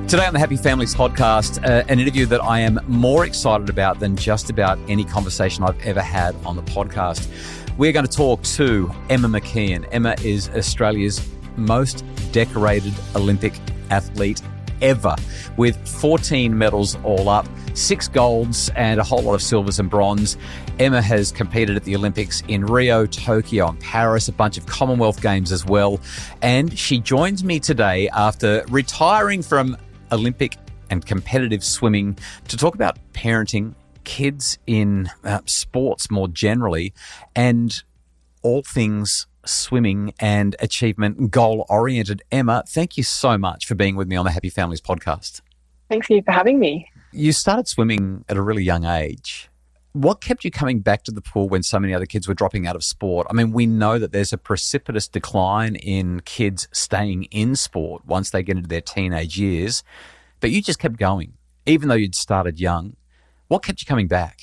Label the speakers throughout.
Speaker 1: Today on the Happy Families podcast, an interview that I am more excited about than just about any conversation I've ever had on the podcast. We're going to talk to Emma McKeon. Emma is Australia's most decorated Olympic athlete ever, with 14 medals all up, 6 golds and a whole lot of silvers and bronze. Emma has competed at the Olympics in Rio, Tokyo and Paris, a bunch of Commonwealth Games as well. And she joins me today after retiring from Olympic and competitive swimming to talk about parenting, kids in sports more generally, and all things swimming and achievement goal-oriented. Emma, thank you so much for being with me on the Happy Families podcast.
Speaker 2: Thanks you for having me.
Speaker 1: You started swimming at a really young age. What kept you coming back to the pool when so many other kids were dropping out of sport? I mean, we know that there's a precipitous decline in kids staying in sport once they get into their teenage years, but you just kept going, even though you'd started young. What kept you coming back?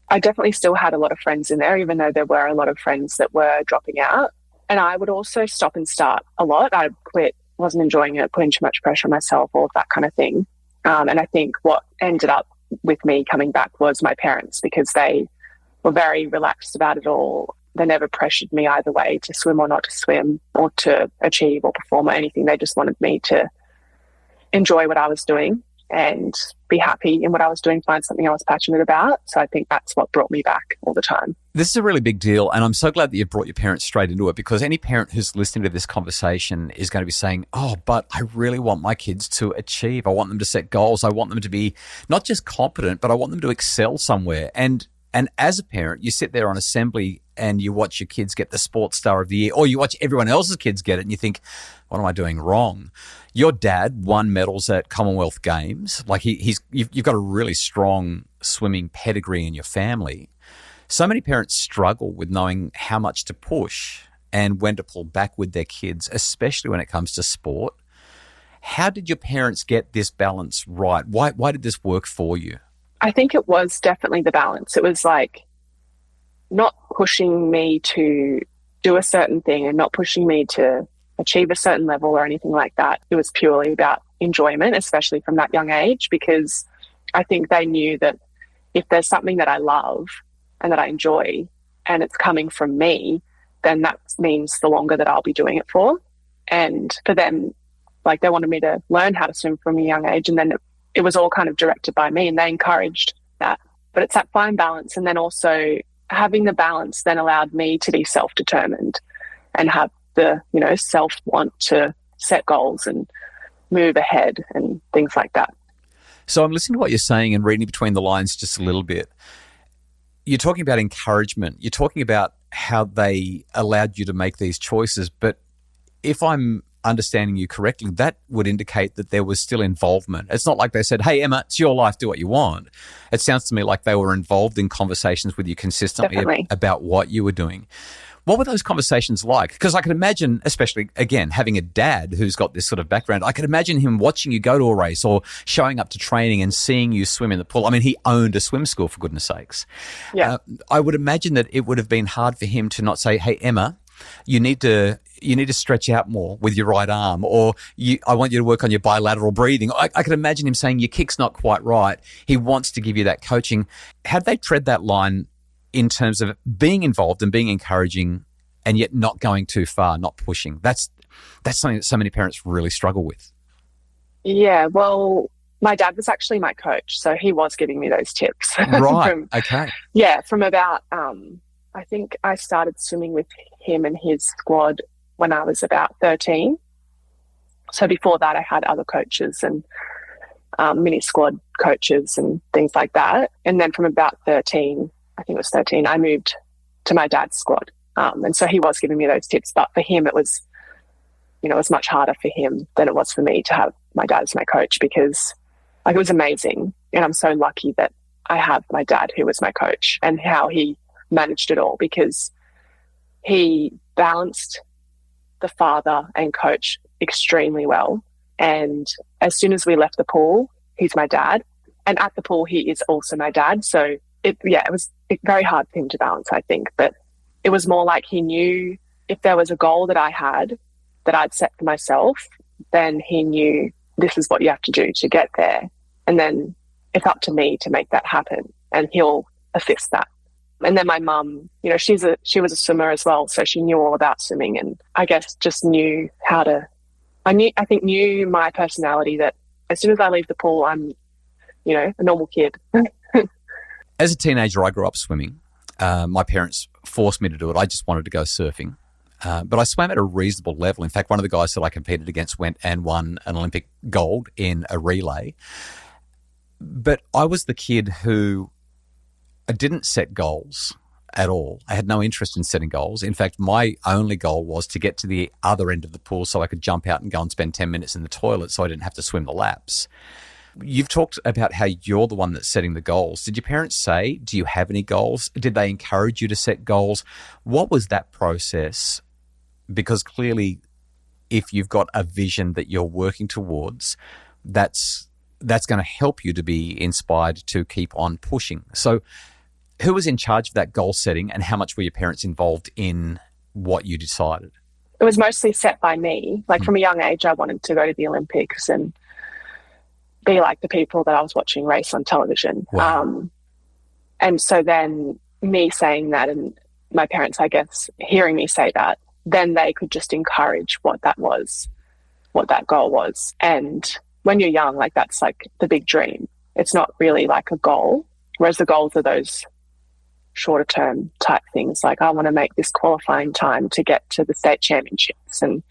Speaker 2: I definitely still had a lot of friends in there, even though there were a lot of friends that were dropping out. And I would also stop and start a lot. I quit, wasn't enjoying it, putting too much pressure on myself, all of that kind of thing. And I think what ended up with me coming back was my parents, because they were very relaxed about it all. They never pressured me either way to swim or not to swim or to achieve or perform or anything. They just wanted me to enjoy what I was doing and be happy in what I was doing, find something I was passionate about. So I think that's what brought me back all the time.
Speaker 1: This is a really big deal, and I'm so glad that you brought your parents straight into it, because any parent who's listening to this conversation is going to be saying, oh, but I really want my kids to achieve. I want them to set goals. I want them to be not just competent, but I want them to excel somewhere. And as a parent, you sit there on assembly and you watch your kids get the Sports Star of the Year, or you watch everyone else's kids get it and you think, what am I doing wrong? Your dad won medals at Commonwealth Games. Like you've got a really strong swimming pedigree in your family. So many parents struggle with knowing how much to push and when to pull back with their kids, especially when it comes to sport. How did your parents get this balance right? Why did this work for you?
Speaker 2: I think it was definitely the balance. It was like not pushing me to do a certain thing and not pushing me to achieve a certain level or anything like that. It was purely about enjoyment, especially from that young age, because I think they knew that if there's something that I love and that I enjoy and it's coming from me, then that means the longer that I'll be doing it for. And for them, like, they wanted me to learn how to swim from a young age, and then it was all kind of directed by me and they encouraged that. But it's that fine balance, and then also having the balance then allowed me to be self-determined and have the, self-want to set goals and move ahead and things like that.
Speaker 1: So I'm listening to what you're saying and reading between the lines just a little bit. You're talking about encouragement. You're talking about how they allowed you to make these choices. But if I'm understanding you correctly, that would indicate that there was still involvement. It's not like they said, hey, Emma, it's your life, do what you want. It sounds to me like they were involved in conversations with you consistently about what you were doing. What were those conversations like? Because I can imagine, especially, again, having a dad who's got this sort of background, I could imagine him watching you go to a race or showing up to training and seeing you swim in the pool. I mean, he owned a swim school, for goodness sakes.
Speaker 2: Yeah.
Speaker 1: I would imagine that it would have been hard for him to not say, hey, Emma, you need to stretch out more with your right arm, or I want you to work on your bilateral breathing. I could imagine him saying your kick's not quite right. He wants to give you that coaching. How'd they tread that line in terms of being involved and being encouraging and yet not going too far, not pushing? That's something that so many parents really struggle with.
Speaker 2: Yeah, well, my dad was actually my coach, so he was giving me those tips.
Speaker 1: Right, okay.
Speaker 2: Yeah, from about, I think I started swimming with him and his squad when I was about 13. So before that, I had other coaches and mini squad coaches and things like that. And then from about 13, I think it was 13, I moved to my dad's squad. And so he was giving me those tips. But for him, it was, it was much harder for him than it was for me to have my dad as my coach, because it was amazing. And I'm so lucky that I have my dad who was my coach, and how he managed it all, because he balanced the father and coach extremely well. And as soon as we left the pool, he's my dad. And at the pool, he is also my dad. So it was very hard for him to balance, I think. But it was more like he knew if there was a goal that I had that I'd set for myself, then he knew this is what you have to do to get there. And then it's up to me to make that happen, and he'll assist that. And then my mum, she was a swimmer as well, so she knew all about swimming, and I guess just knew how to. I think knew my personality, that as soon as I leave the pool, I'm, a normal kid.
Speaker 1: As a teenager, I grew up swimming. My parents forced me to do it. I just wanted to go surfing. But I swam at a reasonable level. In fact, one of the guys that I competed against went and won an Olympic gold in a relay. But I was the kid who I didn't set goals at all. I had no interest in setting goals. In fact, my only goal was to get to the other end of the pool so I could jump out and go and spend 10 minutes in the toilet so I didn't have to swim the laps. You've talked about how you're the one that's setting the goals. Did your parents say, do you have any goals? Did they encourage you to set goals? What was that process? Because clearly, if you've got a vision that you're working towards, that's going to help you to be inspired to keep on pushing. So who was in charge of that goal setting, and how much were your parents involved in what you decided?
Speaker 2: It was mostly set by me. Like from a young age, I wanted to go to the Olympics and be like the people that I was watching race on television.
Speaker 1: Wow.
Speaker 2: And so then me saying that, and my parents, I guess, hearing me say that, then they could just encourage what that was, what that goal was. And when you're young, like that's like the big dream. It's not really like a goal, whereas the goals are those shorter term type things, like I want to make this qualifying time to get to the state championships and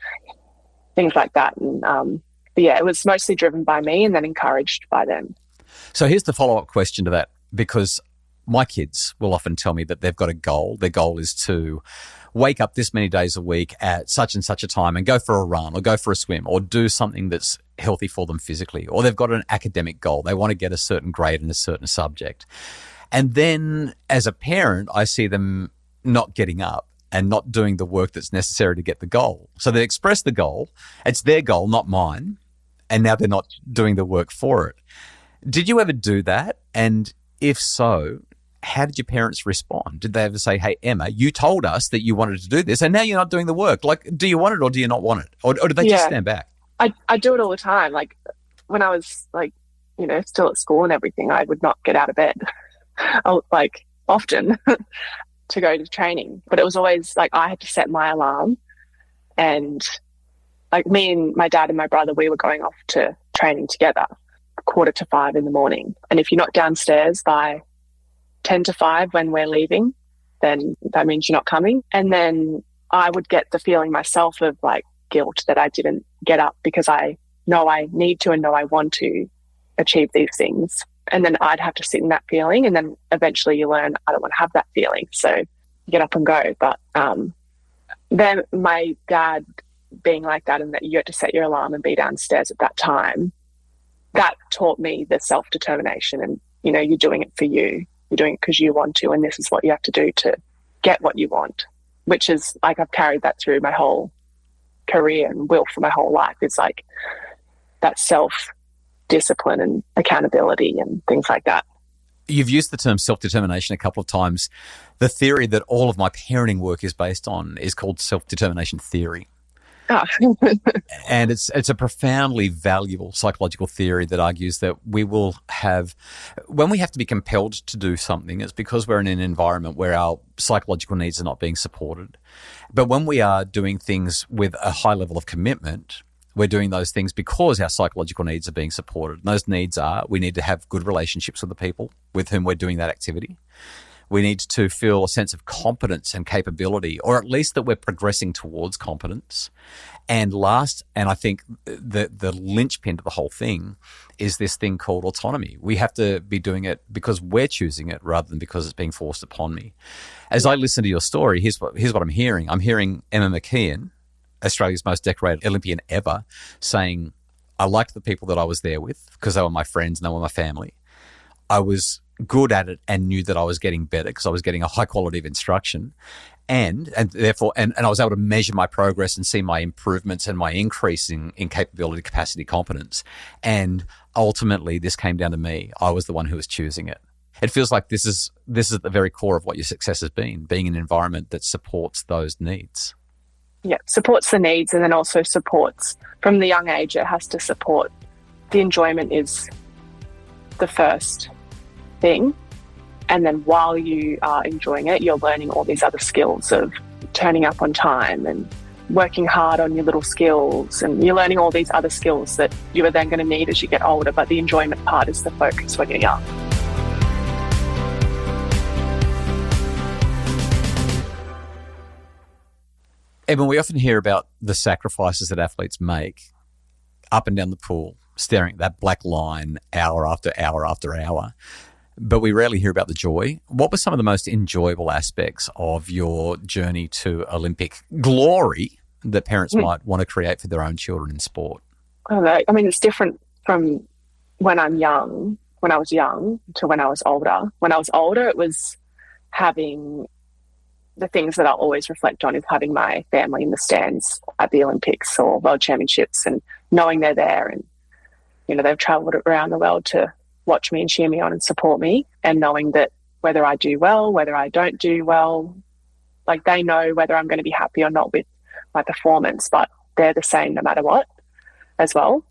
Speaker 2: things like that. And but yeah, it was mostly driven by me and then encouraged by them.
Speaker 1: So here's the follow-up question to that, because my kids will often tell me that they've got a goal. Their goal is to wake up this many days a week at such and such a time and go for a run or go for a swim or do something that's healthy for them physically. Or they've got an academic goal. They want to get a certain grade in a certain subject. And then as a parent, I see them not getting up and not doing the work that's necessary to get the goal. So they express the goal. It's their goal, not mine. And now they're not doing the work for it. Did you ever do that? And if so, how did your parents respond? Did they ever say, hey, Emma, you told us that you wanted to do this and now you're not doing the work. Like, do you want it or do you not want it? Or did they just stand back?
Speaker 2: I do it all the time. Like when I was like, still at school and everything, I would not get out of bed. Like often to go to training, but it was always like I had to set my alarm, and like me and my dad and my brother, we were going off to training together 4:45 in the morning. And if you're not downstairs by 10 to 5 when we're leaving, then that means you're not coming. And then I would get the feeling myself of like guilt that I didn't get up because I know I need to and know I want to achieve these things. And then I'd have to sit in that feeling, and then eventually you learn I don't want to have that feeling, so get up and go. But then my dad being like that, and that you had to set your alarm and be downstairs at that time, that taught me the self-determination. And you're doing it for you, you're doing it because you want to, and this is what you have to do to get what you want, which is like I've carried that through my whole career and will for my whole life. It's like that self-discipline and accountability and things like that.
Speaker 1: You've used the term self-determination a couple of times. The theory that all of my parenting work is based on is called self-determination theory.
Speaker 2: Oh.
Speaker 1: And it's a profoundly valuable psychological theory that argues that we will have, when we have to be compelled to do something, it's because we're in an environment where our psychological needs are not being supported. But when we are doing things with a high level of commitment, we're doing those things because our psychological needs are being supported. And those needs are, we need to have good relationships with the people with whom we're doing that activity. We need to feel a sense of competence and capability, or at least that we're progressing towards competence. And last, and I think the linchpin to the whole thing is this thing called autonomy. We have to be doing it because we're choosing it rather than because it's being forced upon me. As I listen to your story, here's what I'm hearing. I'm hearing Emma McKeon, Australia's most decorated Olympian ever, saying, I liked the people that I was there with because they were my friends and they were my family. I was good at it and knew that I was getting better because I was getting a high quality of instruction, and therefore I was able to measure my progress and see my improvements and my increase in capability, capacity, competence. And ultimately this came down to me. I was the one who was choosing it. It feels like this is at the very core of what your success has been, being in an environment that supports those needs. Yeah,
Speaker 2: supports the needs, and then also supports from the young age. It has to support the enjoyment is the first thing. And then while you are enjoying it, you're learning all these other skills of turning up on time and working hard on your little skills. And you're learning all these other skills that you are then going to need as you get older. But the enjoyment part is the focus when you're young.
Speaker 1: Emma, we often hear about the sacrifices that athletes make up and down the pool, staring at that black line hour after hour after hour, but we rarely hear about the joy. What were some of the most enjoyable aspects of your journey to Olympic glory that parents might want to create for their own children in sport?
Speaker 2: I don't know. I mean, it's different from when I was young to when I was older. When I was older, it was having the things that I'll always reflect on is having my family in the stands at the Olympics or World Championships and knowing they're there and, you know, they've travelled around the world to watch me and cheer me on and support me, and knowing that whether I do well, whether I don't do well, like they know whether I'm going to be happy or not with my performance, but they're the same no matter what as well.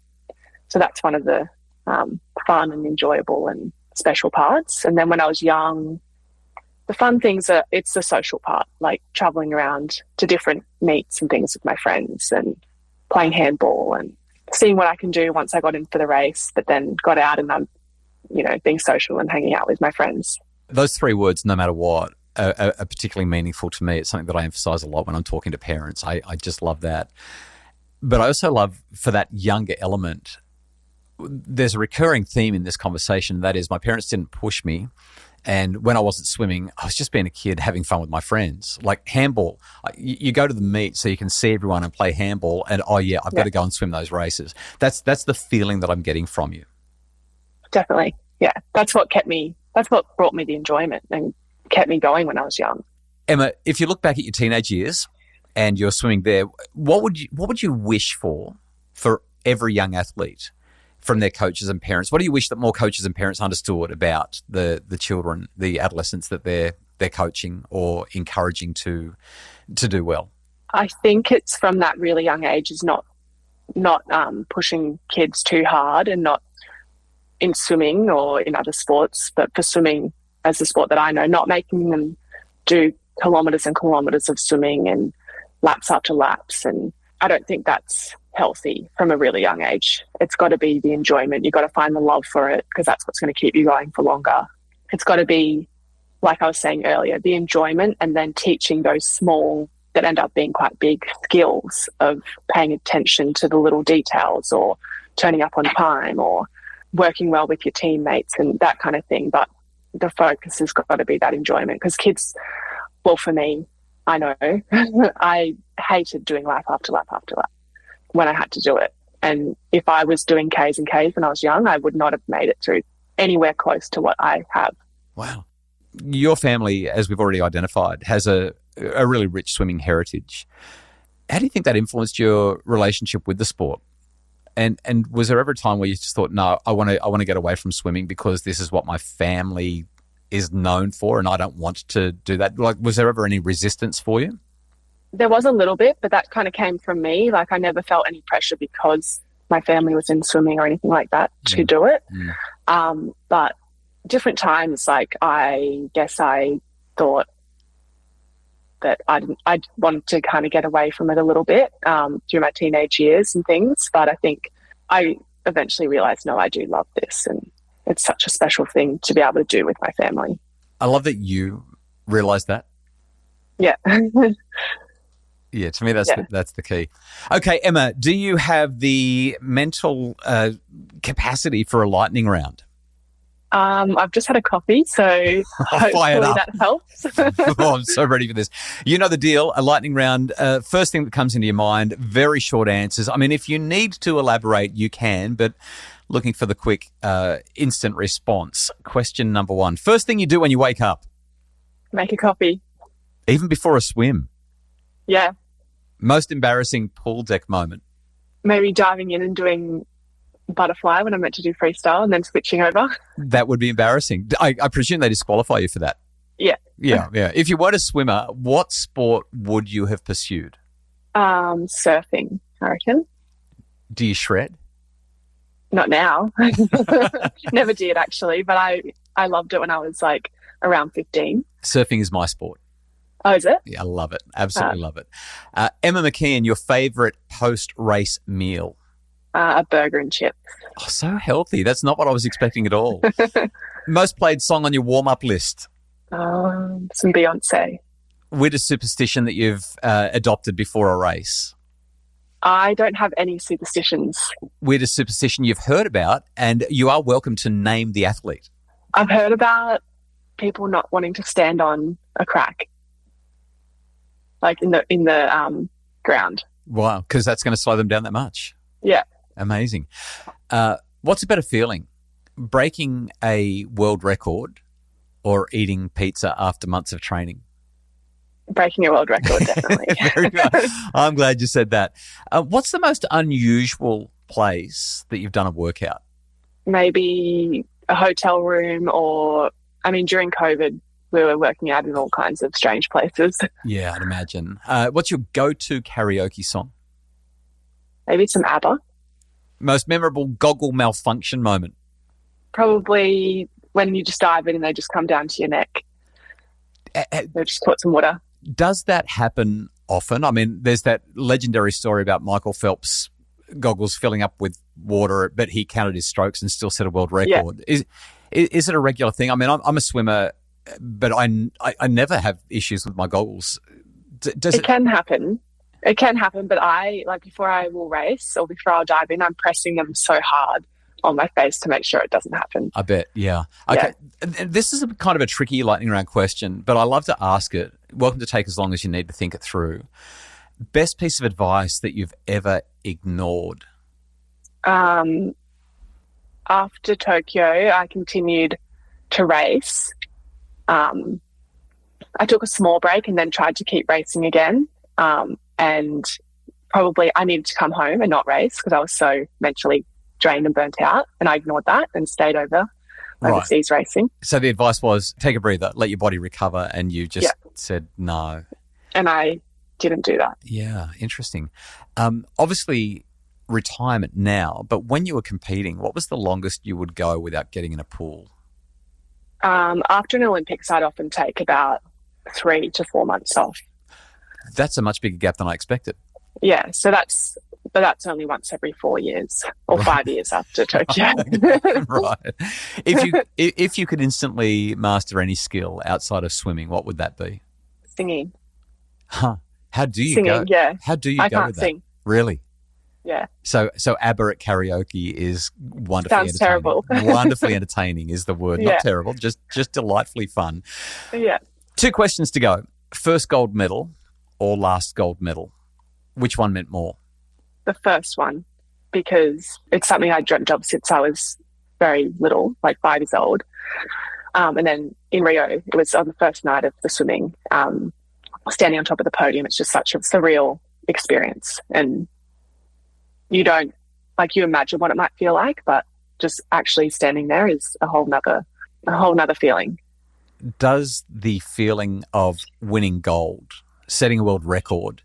Speaker 2: So that's one of the fun and enjoyable and special parts. And then when I was young, the fun things are, it's the social part, like traveling around to different meets and things with my friends and playing handball and seeing what I can do once I got in for the race, but then got out and I'm, you know, being social and hanging out with my friends.
Speaker 1: Those three words, no matter what, are particularly meaningful to me. It's something that I emphasize a lot when I'm talking to parents. I just love that. But I also love, for that younger element, there's a recurring theme in this conversation. That is, my parents didn't push me. And when I wasn't swimming, I was just being a kid having fun with my friends. Like handball, you go to the meet so you can see everyone and play handball and, oh yeah, I've got to go and swim those races. That's the feeling that I'm getting from you.
Speaker 2: Definitely. Yeah. That's what brought me the enjoyment and kept me going when I was young.
Speaker 1: Emma, if you look back at your teenage years and you're swimming there, what would you wish for every young athlete from their coaches and parents? What do you wish that more coaches and parents understood about the children, the adolescents that they're coaching or encouraging to do well?
Speaker 2: I think it's from that really young age is not pushing kids too hard, and not in swimming or in other sports, but for swimming as the sport that I know, not making them do kilometres and kilometres of swimming and laps after laps. And I don't think that's healthy from a really young age. It's got to be the enjoyment. You've got to find the love for it, because that's what's going to keep you going for longer. It's got to be, like I was saying earlier, the enjoyment, and then teaching those small, that end up being quite big, skills of paying attention to the little details or turning up on time or working well with your teammates and that kind of thing. But the focus has got to be that enjoyment, because kids, well, for me, I know, I hated doing lap after lap after lap when I had to do it. And if I was doing Ks and Ks when I was young, I would not have made it through anywhere close to what I have.
Speaker 1: Wow. Your family, as we've already identified, has a really rich swimming heritage. How do you think that influenced your relationship with the sport? And was there ever a time where you just thought, no, I want to get away from swimming because this is what my family is known for and I don't want to do that? Like, was there ever any resistance for you?
Speaker 2: There was a little bit, but that kind of came from me. Like, I never felt any pressure because my family was in swimming or anything like that to do it. But different times, like, I guess I thought that I wanted to kind of get away from it a little bit during my teenage years and things. But I think I eventually realized, no, I do love this, and it's such a special thing to be able to do with my family.
Speaker 1: I love that you realized that.
Speaker 2: Yeah.
Speaker 1: Yeah, to me, that's the key. Okay, Emma, do you have the mental capacity for a lightning round?
Speaker 2: I've just had a coffee, so hopefully that helps.
Speaker 1: Oh, I'm so ready for this. You know the deal, a lightning round. First thing that comes into your mind, very short answers. I mean, if you need to elaborate, you can, but looking for the quick, instant response. Question number one. First thing you do when you wake up?
Speaker 2: Make a coffee.
Speaker 1: Even before a swim?
Speaker 2: Yeah.
Speaker 1: Most embarrassing pool deck moment?
Speaker 2: Maybe diving in and doing butterfly when I'm meant to do freestyle and then switching over.
Speaker 1: That would be embarrassing. I presume they disqualify you for that.
Speaker 2: Yeah.
Speaker 1: Yeah. If you weren't a swimmer, what sport would you have pursued?
Speaker 2: Surfing, I reckon.
Speaker 1: Do you shred?
Speaker 2: Not now. Never did actually, but I loved it when I was like around 15.
Speaker 1: Surfing is my sport.
Speaker 2: Oh, is it?
Speaker 1: Yeah, I love it. Absolutely love it. Emma McKeon, your favourite post-race meal?
Speaker 2: A burger and chips.
Speaker 1: Oh, so healthy. That's not what I was expecting at all. Most played song on your warm-up list?
Speaker 2: Some Beyonce.
Speaker 1: Weirdest superstition that you've adopted before a race?
Speaker 2: I don't have any superstitions.
Speaker 1: Weirdest superstition you've heard about, and you are welcome to name the athlete.
Speaker 2: I've heard about people not wanting to stand on a crack, like in the ground.
Speaker 1: Wow, because that's going to slow them down that much.
Speaker 2: Yeah.
Speaker 1: Amazing. What's a better feeling, breaking a world record or eating pizza after months of training?
Speaker 2: Breaking a world record, definitely.
Speaker 1: Very good. I'm glad you said that. What's the most unusual place that you've done a workout?
Speaker 2: Maybe a hotel room, or, I mean, during COVID, we were working out in all kinds of strange places.
Speaker 1: Yeah, I'd imagine. What's your go-to karaoke song?
Speaker 2: Maybe some ABBA.
Speaker 1: Most memorable goggle malfunction moment?
Speaker 2: Probably when you just dive in and they just come down to your neck. They just put some water.
Speaker 1: Does that happen often? I mean, there's that legendary story about Michael Phelps' goggles filling up with water, but he counted his strokes and still set a world record. Yeah. Is it a regular thing? I mean, I'm a swimmer, but I never have issues with my goggles.
Speaker 2: It can happen. It can happen, but before I will race or before I'll dive in, I'm pressing them so hard on my face to make sure it doesn't happen.
Speaker 1: I bet, yeah. Okay, yeah. This is kind of a tricky lightning round question, but I love to ask it. Welcome to take as long as you need to think it through. Best piece of advice that you've ever ignored?
Speaker 2: After Tokyo, I continued to race. I took a small break and then tried to keep racing again. And probably I needed to come home and not race because I was so mentally drained and burnt out, and I ignored that and stayed overseas racing.
Speaker 1: So the advice was take a breather, let your body recover, and you just said no.
Speaker 2: And I didn't do that.
Speaker 1: Yeah, interesting. Obviously retirement now, but when you were competing, what was the longest you would go without getting in a pool?
Speaker 2: After an Olympics, I'd often take about 3 to 4 months off.
Speaker 1: That's a much bigger gap than I expected.
Speaker 2: Yeah, so that's only once every 4 years or 5 years after Tokyo.
Speaker 1: Right. If you could instantly master any skill outside of swimming, what would that be?
Speaker 2: Singing.
Speaker 1: Huh. How do you
Speaker 2: Singing,
Speaker 1: go?
Speaker 2: Yeah.
Speaker 1: How do you go with that?
Speaker 2: I can't sing.
Speaker 1: Really?
Speaker 2: Yeah.
Speaker 1: So ABBA at karaoke is wonderfully
Speaker 2: Sounds
Speaker 1: entertaining.
Speaker 2: terrible.
Speaker 1: Wonderfully entertaining is the word.
Speaker 2: Yeah.
Speaker 1: Not terrible, just delightfully fun.
Speaker 2: Yeah.
Speaker 1: 2 questions to go. First gold medal or last gold medal? Which one meant more?
Speaker 2: The first one, because it's something I dreamt of since I was very little, like 5 years old. And then in Rio, it was on the first night of the swimming, standing on top of the podium. It's just such a surreal experience. And you don't, you imagine what it might feel like, but just actually standing there is a whole nother feeling.
Speaker 1: Does the feeling of winning gold, setting a world record,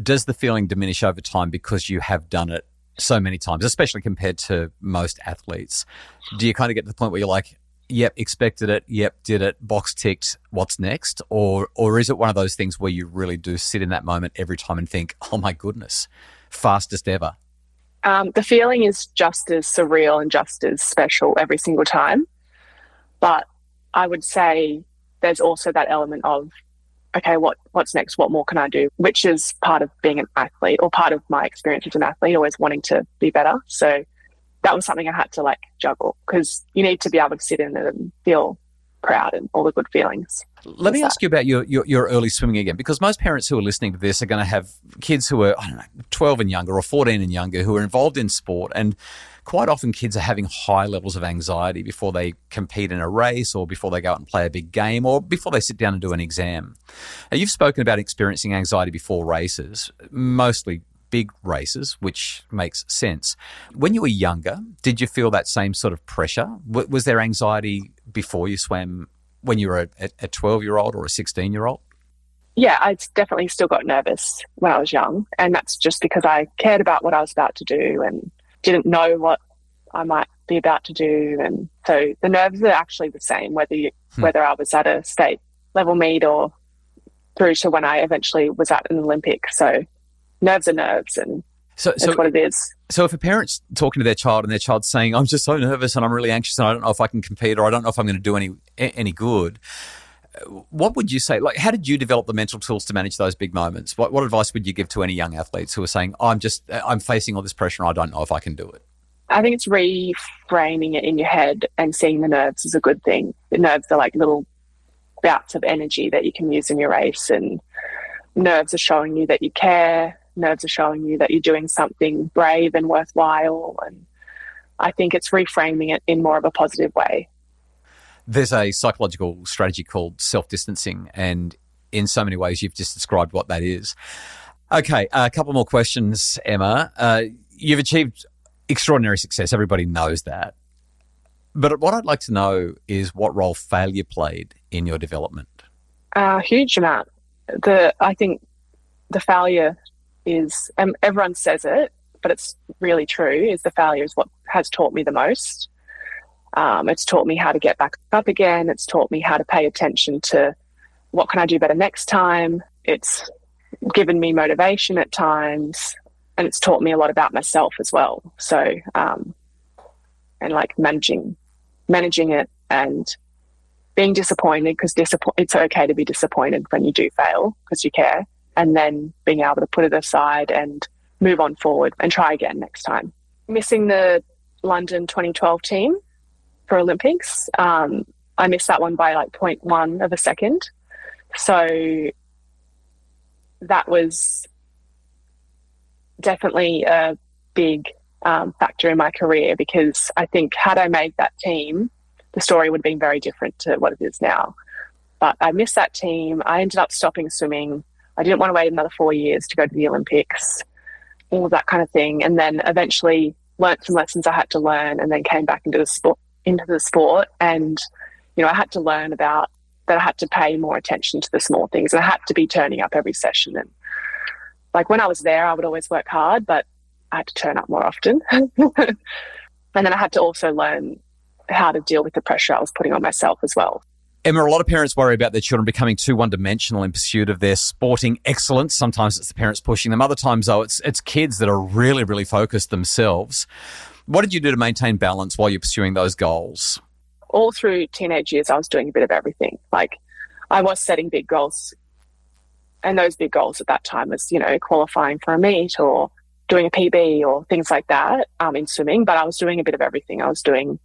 Speaker 1: does the feeling diminish over time because you have done it so many times, especially compared to most athletes? Do you kind of get to the point where you're like, yep, expected it, yep, did it, box ticked, what's next? Or is it one of those things where you really do sit in that moment every time and think, oh my goodness, fastest ever?
Speaker 2: The feeling is just as surreal and just as special every single time. But I would say there's also that element of, okay, what's next? What more can I do? Which is part of being an athlete, or part of my experience as an athlete, always wanting to be better. So that was something I had to juggle, because you need to be able to sit in it and feel proud and all the good feelings.
Speaker 1: Let me ask you about your early swimming again, because most parents who are listening to this are going to have kids who are, 12 and younger or 14 and younger who are involved in sport, and quite often kids are having high levels of anxiety before they compete in a race, or before they go out and play a big game, or before they sit down and do an exam. Now, you've spoken about experiencing anxiety before races, mostly big races, which makes sense. When you were younger, did you feel that same sort of pressure? Was there anxiety before you swam when you were a 12-year-old or a 16-year-old?
Speaker 2: Yeah, I definitely still got nervous when I was young, and that's just because I cared about what I was about to do and didn't know what I might be about to do. And so the nerves are actually the same, whether I was at a state level meet or through to when I eventually was at an Olympic. So nerves are nerves, and that's what it is.
Speaker 1: So if a parent's talking to their child and their child's saying, I'm just so nervous and I'm really anxious and I don't know if I can compete or I don't know if I'm going to do any good, what would you say? Like, how did you develop the mental tools to manage those big moments? What advice would you give to any young athletes who are saying, I'm facing all this pressure and I don't know if I can do it?
Speaker 2: I think it's reframing it in your head and seeing the nerves as a good thing. The nerves are like little bouts of energy that you can use in your race, and nerves are showing you that you care. Nerves are showing you that you're doing something brave and worthwhile. And I think it's reframing it in more of a positive way.
Speaker 1: There's a psychological strategy called self-distancing, and in so many ways you've just described what that is. Okay, a couple more questions, Emma. You've achieved extraordinary success. Everybody knows that. But what I'd like to know is what role failure played in your development.
Speaker 2: A huge amount. I think the failure is, and everyone says it, but it's really true, is the failure is what has taught me the most. It's taught me how to get back up again. It's taught me how to pay attention to what can I do better next time. It's given me motivation at times, and it's taught me a lot about myself as well. So, and like managing it and being disappointed, because it's okay to be disappointed when you do fail because you care, and then being able to put it aside and move on forward and try again next time. Missing the London 2012 team for Olympics, I missed that one by like 0.1 of a second. So that was definitely a big factor in my career, because I think had I made that team, the story would have been very different to what it is now. But I missed that team. I ended up stopping swimming. I didn't want to wait another 4 years to go to the Olympics, all of that kind of thing. And then eventually learnt some lessons I had to learn, and then came back into the sport. And, you know, I had to learn about that I had to pay more attention to the small things, and I had to be turning up every session. And like when I was there, I would always work hard, but I had to turn up more often. And then I had to also learn how to deal with the pressure I was putting on myself as well.
Speaker 1: Emma, a lot of parents worry about their children becoming too one-dimensional in pursuit of their sporting excellence. Sometimes it's the parents pushing them. Other times, though, it's kids that are really, really focused themselves. What did you do to maintain balance while you're pursuing those goals?
Speaker 2: All through teenage years, I was doing a bit of everything. Like, I was setting big goals. And those big goals at that time was, you know, qualifying for a meet or doing a PB or things like that in swimming. But I was doing a bit of everything. I was doing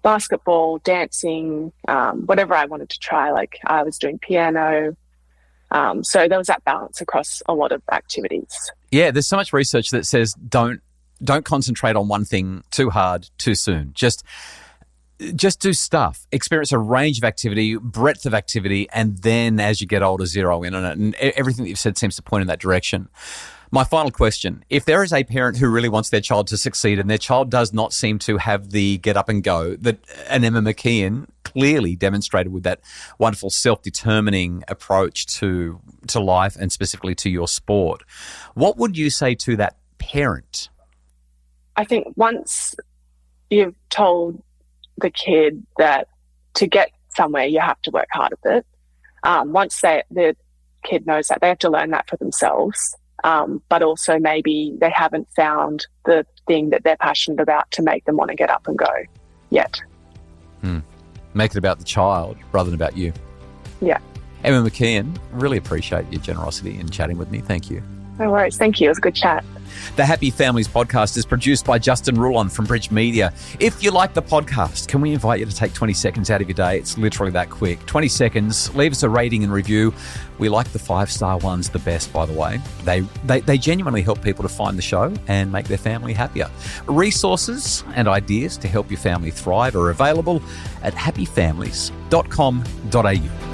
Speaker 2: basketball, dancing, whatever I wanted to try. Like, I was doing piano. So there was that balance across a lot of activities. Yeah,
Speaker 1: there's so much research that says don't concentrate on one thing too hard, too soon. Just do stuff. Experience a range of activity, breadth of activity, and then as you get older, zero in on it. And everything that you've said seems to point in that direction. My final question, if there is a parent who really wants their child to succeed and their child does not seem to have the get up and go that an Emma McKeon clearly demonstrated with that wonderful self-determining approach to life and specifically to your sport, what would you say to that parent?
Speaker 2: I think once you've told the kid that to get somewhere you have to work hard at it, once the kid knows that, they have to learn that for themselves. But also maybe they haven't found the thing that they're passionate about to make them want to get up and go yet.
Speaker 1: Make it about the child rather than about you.
Speaker 2: Yeah.
Speaker 1: Emma McKeon, really appreciate your generosity in chatting with me. Thank you.
Speaker 2: No worries. Thank you. It was a good chat.
Speaker 1: The Happy Families podcast is produced by Justin Rulon from Bridge Media. If you like the podcast, can we invite you to take 20 seconds out of your day? It's literally that quick. 20 seconds. Leave us a rating and review. We like the 5-star ones the best, by the way. They genuinely help people to find the show and make their family happier. Resources and ideas to help your family thrive are available at happyfamilies.com.au.